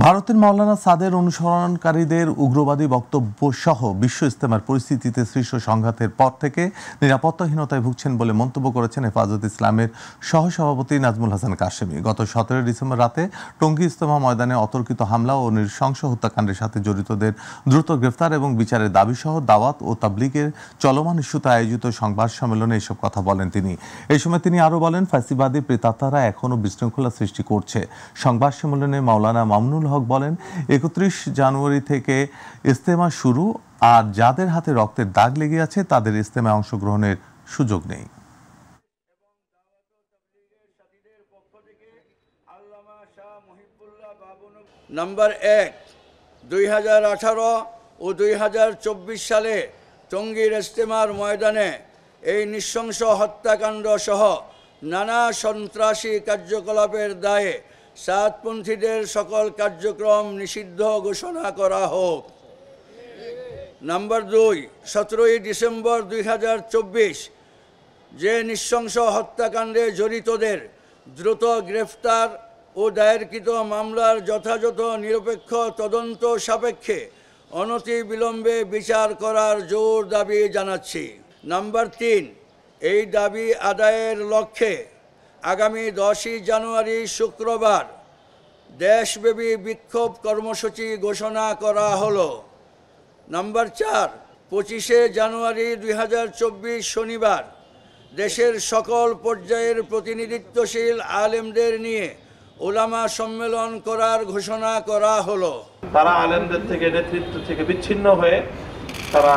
ভারতের মাওলানা সাদের অনুসরণকারীদের উগ্রবাদী বক্তব্য সহ বিশ্ব ইজতেমার পরিস্থিতিতে সৃষ্ট সংঘাতের পর থেকে নিরাপত্তাহীনতায় ভুগছেন বলে মন্তব্য করেছেন হেফাজত ইসলামের সহসভাপতি নাজমুল হাসান কাশেমি। গত 17 ডিসেম্বর রাতে টঙ্গী ইজতেমা ময়দানে অতর্কিত হামলা ও নৃশংস হত্যাকাণ্ডের সাথে জড়িতদের দ্রুত গ্রেফতার এবং বিচারের দাবি সহ দাওয়াত ও তাবলীগের চলমান ইস্যুতে আয়োজিত সংবাদ সম্মেলনে এসব কথা বলেন তিনি। এই সময় তিনি আরও বলেন, ফ্যাসিবাদী প্রেতাত্মারা এখনও বিশৃঙ্খলা সৃষ্টি করছে। সংবাদ সম্মেলনে মাওলানা মামুনুল হক বলেন, 31 জানুয়ারি থেকে ইজতেমা শুরু, আর যাদের হাতে রক্তের দাগ লেগে আছে তাদের ইজতেমায় অংশগ্রহণের সুযোগ নেই। নাম্বার 1, 2018 ও 2024 সালে টঙ্গীর ইজতেমার ময়দানে এই নৃশংস হত্যাকাণ্ড সহ নানা সন্ত্রাসী কার্যকলাপের দায়ে সাতপন্থীদের সকল কার্যক্রম নিষিদ্ধ ঘোষণা করা হোক। নাম্বার 2, 17 ডিসেম্বর 2024 যে নৃশংস হত্যাকাণ্ডে জড়িতদের দ্রুত গ্রেফতার ও দায়েরকৃত মামলার যথাযথ নিরপেক্ষ তদন্ত সাপেক্ষে অনতিবিলম্বে বিচার করার জোর দাবি জানাচ্ছি। নাম্বার 3, এই দাবি আদায়ের লক্ষ্যে আগামী 10 জানুয়ারি শুক্রবার দেশব্যাপী বিক্ষোভ কর্মসূচি ঘোষণা করা হলো। নাম্বার 4, 25 জানুয়ারি 2024 শনিবার দেশের সকল পর্যায়ের প্রতিনিধিত্বশীল আলেমদের নিয়ে ওলামা সম্মেলন করার ঘোষণা করা হলো। তারা আলেমদের থেকে, নেতৃত্ব থেকে বিচ্ছিন্ন হয়ে তারা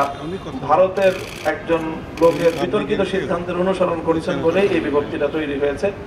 ভারতের একজন লোকের বিতর্কিত সিদ্ধান্তের অনুসরণ করেছেন বলেই এই বিভক্তিটা তৈরি হয়েছে।